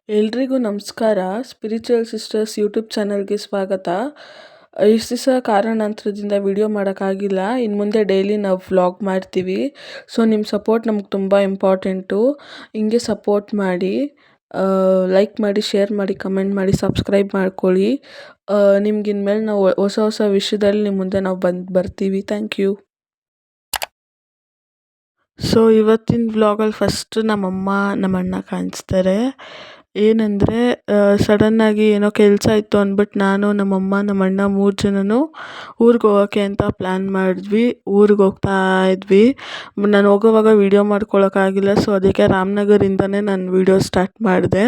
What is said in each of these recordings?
ಎಲ್ರಿಗೂ ನಮಸ್ಕಾರ. Spiritual sisters YouTube ಚಾನಲ್ಗೆ ಸ್ವಾಗತ. ಇಷ್ಟು ದಿವಸ ಕಾರಣಾಂತರದಿಂದ ವಿಡಿಯೋ ಮಾಡೋಕ್ಕಾಗಿಲ್ಲ. ಇನ್ನು ಮುಂದೆ ಡೈಲಿ ನಾವು ವ್ಲಾಗ್ ಮಾಡ್ತೀವಿ. ಸೊ ನಿಮ್ಮ ಸಪೋರ್ಟ್ ನಮ್ಗೆ ತುಂಬ ಇಂಪಾರ್ಟೆಂಟು. ಹಿಂಗೆ ಸಪೋರ್ಟ್ ಮಾಡಿ, ಲೈಕ್ ಮಾಡಿ, ಶೇರ್ ಮಾಡಿ, ಕಮೆಂಟ್ ಮಾಡಿ, ಸಬ್ಸ್ಕ್ರೈಬ್ ಮಾಡ್ಕೊಳ್ಳಿ. ನಿಮ್ಗೆ ಇನ್ಮೇಲೆ ನಾವು ಹೊಸ ಹೊಸ ವಿಷಯದಲ್ಲಿ ನಿಮ್ಮ ಮುಂದೆ ನಾವು ಬರ್ತೀವಿ. Thank you. ಸೊ ಇವತ್ತಿನ ವ್ಲಾಗಲ್ಲಿ ಫಸ್ಟ್ ನಮ್ಮಮ್ಮ ನಮ್ಮಣ್ಣ ಕಾಣಿಸ್ತಾರೆ. ಏನಂದರೆ ಸಡನ್ನಾಗಿ ಏನೋ ಕೆಲಸ ಇತ್ತು ಅಂದ್ಬಿಟ್ಟು ನಾನು ನಮ್ಮಮ್ಮ ನಮ್ಮಣ್ಣ 3 ಜನನೂ ಊರಿಗೆ ಹೋಗೋಕ್ಕೆ ಅಂತ ಪ್ಲ್ಯಾನ್ ಮಾಡಿದ್ವಿ. ಊರಿಗೆ ಹೋಗ್ತಾ ಇದ್ವಿ. ನಾನು ಹೋಗೋವಾಗ ವೀಡಿಯೋ ಮಾಡ್ಕೊಳಕ್ಕಾಗಿಲ್ಲ. ಸೊ ಅದಕ್ಕೆ ರಾಮನಗರಿಂದನೇ ನಾನು ವೀಡಿಯೋ ಸ್ಟಾರ್ಟ್ ಮಾಡಿದೆ.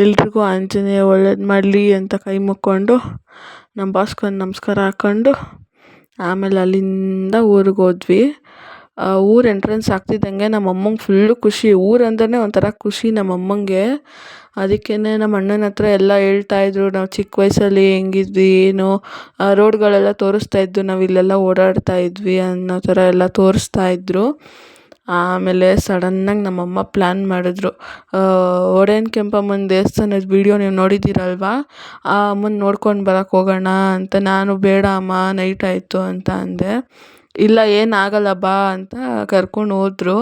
ಎಲ್ರಿಗೂ ಆಂಜನೇಯ ಒಳ್ಳೇದು ಮಾಡಲಿ ಅಂತ ಕೈ ಮುಕ್ಕೊಂಡು ನಮ್ಮ ಬಾಸ್ಗೊಂದು ನಮಸ್ಕಾರ ಹಾಕ್ಕೊಂಡು ಆಮೇಲೆ ಅಲ್ಲಿಂದ ಊರಿಗೆ ಹೋದ್ವಿ. ಊರು ಎಂಟ್ರೆನ್ಸ್ ಆಗ್ತಿದ್ದಂಗೆ ನಮ್ಮಮ್ಮಂಗೆ ಫುಲ್ಲು ಖುಷಿ. ಊರಂದ್ರೆ ಒಂಥರ ಖುಷಿ ನಮ್ಮಮ್ಮಂಗೆ. ಅದಕ್ಕೇ ನಮ್ಮ ಅಣ್ಣನ ಹತ್ರ ಎಲ್ಲ ಹೇಳ್ತಾಯಿದ್ರು, ನಾವು ಚಿಕ್ಕ ವಯಸ್ಸಲ್ಲಿ ಹೆಂಗಿದ್ವಿ, ಏನು ರೋಡ್ಗಳೆಲ್ಲ ತೋರಿಸ್ತಾಯಿದ್ದು, ನಾವು ಇಲ್ಲೆಲ್ಲ ಓಡಾಡ್ತಾ ಇದ್ವಿ ಅನ್ನೋ ಥರ ಎಲ್ಲ ತೋರಿಸ್ತಾಯಿದ್ರು. ಆಮೇಲೆ ಸಡನ್ನಾಗಿ ನಮ್ಮಮ್ಮ ಪ್ಲ್ಯಾನ್ ಮಾಡಿದ್ರು, ಒಡೆಯನ್ ಕೆಂಪಮ್ಮನ ದೇವಸ್ಥಾನದ ವೀಡಿಯೋ ನೀವು ನೋಡಿದ್ದೀರಲ್ವ, ಆ ಅಮ್ಮನ ನೋಡ್ಕೊಂಡು ಬರೋಕ್ಕೆ ಹೋಗೋಣ ಅಂತ. ನಾನು ಬೇಡ ಅಮ್ಮ, ನೈಟ್ ಆಯಿತು ಅಂತ ಅಂದೆ. ಇಲ್ಲ ಏನಾಗಲ್ಲ ಬಾ ಅಂತ ಕರ್ಕೊಂಡು ಹೋದ್ರು.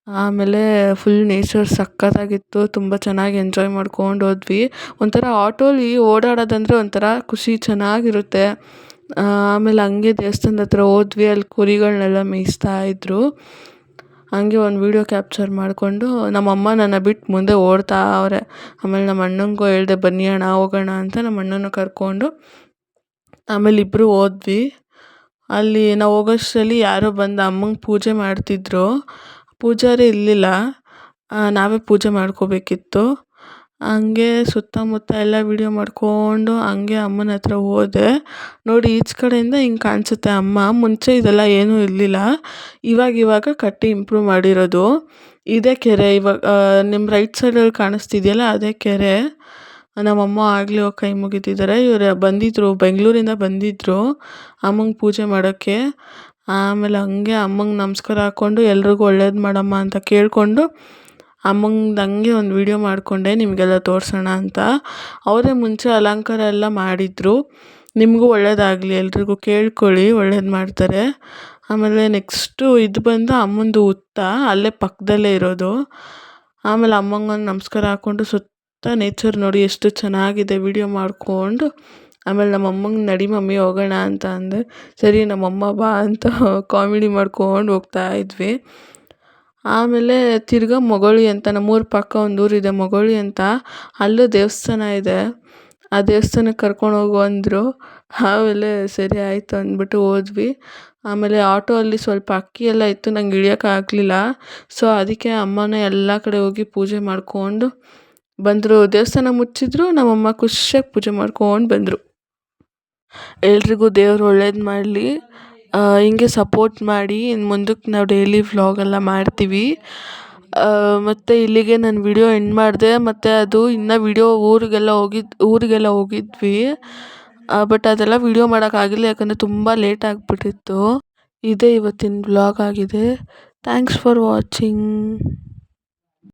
ಆಮೇಲೆ ಫುಲ್ ನೇಚರ್ ಸಖತ್ತಾಗಿತ್ತು. ತುಂಬ ಚೆನ್ನಾಗಿ ಎಂಜಾಯ್ ಮಾಡ್ಕೊಂಡು ಹೋದ್ವಿ. ಒಂಥರ ಆಟೋಲಿ ಓಡಾಡೋದಂದರೆ ಒಂಥರ ಖುಷಿ, ಚೆನ್ನಾಗಿರುತ್ತೆ. ಆಮೇಲೆ ಹಂಗೆ ದೇವಸ್ಥಾನದ ಹತ್ರ ಹೋದ್ವಿ. ಅಲ್ಲಿ ಕುರಿಗಳನ್ನೆಲ್ಲ ಮೇಯಿಸ್ತಾ ಇದ್ರು. ಹಂಗೆ ಒಂದು ವೀಡಿಯೋ ಕ್ಯಾಪ್ಚರ್ ಮಾಡಿಕೊಂಡು ನಮ್ಮಮ್ಮ ನನ್ನ ಬಿಟ್ಟು ಮುಂದೆ ಓಡ್ತಾ ಅವ್ರೆ. ಆಮೇಲೆ ನಮ್ಮ ಅಣ್ಣಂಗೂ ಹೇಳಿದೆ, ಬನ್ನಿ ಅಣ್ಣ ಹೋಗೋಣ ಅಂತ. ನಮ್ಮ ಅಣ್ಣನ ಕರ್ಕೊಂಡು ಆಮೇಲೆ ಇಬ್ಬರು ಹೋದ್ವಿ. ಅಲ್ಲಿ ನಾವು ಹೋಗೋಷ್ಟರಲ್ಲಿ ಯಾರೋ ಬಂದು ಅಮ್ಮಂಗೆ ಪೂಜೆ ಮಾಡ್ತಿದ್ರು. ಪೂಜಾರಿ ಇರಲಿಲ್ಲ, ನಾವೇ ಪೂಜೆ ಮಾಡ್ಕೋಬೇಕಿತ್ತು. ಹಂಗೆ ಸುತ್ತಮುತ್ತ ಎಲ್ಲ ವೀಡಿಯೋ ಮಾಡಿಕೊಂಡು ಹಂಗೆ ಅಮ್ಮನ ಹತ್ರ ಹೋದೆ. ನೋಡಿ ಈಚೆ ಕಡೆಯಿಂದ ಹಿಂಗೆ ಕಾಣಿಸುತ್ತೆ ಅಮ್ಮ. ಮುಂಚೆ ಇದೆಲ್ಲ ಏನೂ ಇರಲಿಲ್ಲ, ಇವಾಗ ಕಟ್ಟಿ ಇಂಪ್ರೂವ್ ಮಾಡಿರೋದು. ಇದೇ ಕೆರೆ. ಇವಾಗ ನಿಮ್ಮ ರೈಟ್ ಸೈಡಲ್ಲಿ ಕಾಣಿಸ್ತಿದೆಯಲ್ಲ, ಅದೇ ಕೆರೆ. ನಮ್ಮಮ್ಮ ಆಗಲೇ ಹೋಗಿ ಕೈ ಮುಗಿತಿದ್ದಾರೆ. ಇವರು ಬಂದಿದ್ದರು, ಬೆಂಗಳೂರಿಂದ ಬಂದಿದ್ದರು ಅಮ್ಮಂಗೆ ಪೂಜೆ ಮಾಡೋಕ್ಕೆ. ಆಮೇಲೆ ಹಂಗೆ ಅಮ್ಮಂಗೆ ನಮಸ್ಕಾರ ಹಾಕ್ಕೊಂಡು ಎಲ್ರಿಗೂ ಒಳ್ಳೇದು ಮಾಡಮ್ಮ ಅಂತ ಕೇಳಿಕೊಂಡು ಅಮ್ಮಂದು ಹಂಗೆ ಒಂದು ವೀಡಿಯೋ ಮಾಡಿಕೊಂಡೆ ನಿಮಗೆಲ್ಲ ತೋರಿಸೋಣ ಅಂತ. ಅವರೇ ಮುಂಚೆ ಅಲಂಕಾರ ಎಲ್ಲ ಮಾಡಿದರು. ನಿಮಗೂ ಒಳ್ಳೇದಾಗಲಿ, ಎಲ್ರಿಗೂ ಕೇಳ್ಕೊಳ್ಳಿ, ಒಳ್ಳೇದು ಮಾಡ್ತಾರೆ. ಆಮೇಲೆ ನೆಕ್ಸ್ಟು ಇದು ಬಂದು ಅಮ್ಮಂದು ಹುತ್ತ, ಅಲ್ಲೇ ಪಕ್ಕದಲ್ಲೇ ಇರೋದು. ಆಮೇಲೆ ಅಮ್ಮಂಗೊಂದು ನಮಸ್ಕಾರ ಹಾಕ್ಕೊಂಡು ಸುತ್ತ ನೇಚರ್ ನೋಡಿ ಎಷ್ಟು ಚೆನ್ನಾಗಿದೆ ವೀಡಿಯೋ ಮಾಡಿಕೊಂಡು ಆಮೇಲೆ ನಮ್ಮಮ್ಮಂಗೆ ನಡಿ ಮಮ್ಮಿ ಹೋಗೋಣ ಅಂತ ಅಂದೆ. ಸರಿ ನಮ್ಮಮ್ಮ ಬಾ ಅಂತ ಕಾಮಿಡಿ ಮಾಡ್ಕೊಂಡು ಹೋಗ್ತಾ ಇದ್ವಿ. ಆಮೇಲೆ ತಿರ್ಗಾ ಮೊಗಳಿ ಅಂತ ನಮ್ಮೂರ ಪಕ್ಕ ಒಂದು ಊರಿದೆ ಮೊಗಳಿ ಅಂತ, ಅಲ್ಲೂ ದೇವಸ್ಥಾನ ಇದೆ. ಆ ದೇವಸ್ಥಾನಕ್ಕೆ ಕರ್ಕೊಂಡು ಹೋಗು ಅಂದರು. ಆಮೇಲೆ ಸರಿ ಆಯಿತು ಅಂದ್ಬಿಟ್ಟು ಹೋದ್ವಿ. ಆಮೇಲೆ ಆಟೋ ಅಲ್ಲಿ ಸ್ವಲ್ಪ ಅಕ್ಕಿ ಎಲ್ಲ ಇತ್ತು, ನಂಗೆ ಇಳಿಯೋಕ್ಕಾಗಲಿಲ್ಲ. ಸೊ ಅದಕ್ಕೆ ಅಮ್ಮನೇ ಎಲ್ಲ ಕಡೆ ಹೋಗಿ ಪೂಜೆ ಮಾಡಿಕೊಂಡು ಬಂದರು. ದೇವಸ್ಥಾನ ಮುಚ್ಚಿದ್ರು, ನಮ್ಮಮ್ಮ ಖುಷಿಯಾಗಿ ಪೂಜೆ ಮಾಡ್ಕೊಂಡು ಬಂದರು. ಎಲ್ರಿಗೂ ದೇವ್ರು ಒಳ್ಳೇದು ಮಾಡಲಿ. ಹಿಂಗೆ ಸಪೋರ್ಟ್ ಮಾಡಿ. ಇನ್ನು ಮುಂದಕ್ಕೆ ನಾವು ಡೈಲಿ ವ್ಲಾಗೆಲ್ಲ ಮಾಡ್ತೀವಿ. ಮತ್ತು ಇಲ್ಲಿಗೆ ನಾನು ವಿಡಿಯೋ ಎಂಡ್ ಮಾಡಿದೆ. ಮತ್ತು ಅದು ಇನ್ನೂ ವಿಡಿಯೋ ಊರಿಗೆಲ್ಲ ಹೋಗಿದ್ವಿ. ಬಟ್ ಅದೆಲ್ಲ ವಿಡಿಯೋ ಮಾಡೋಕ್ಕಾಗಿಲ್ಲ, ಯಾಕಂದರೆ ತುಂಬ ಲೇಟ್ ಆಗಿಬಿಟ್ಟಿತ್ತು. ಇದೇ ಇವತ್ತಿನ ವ್ಲಾಗ್ ಆಗಿದೆ. Thanks for watching.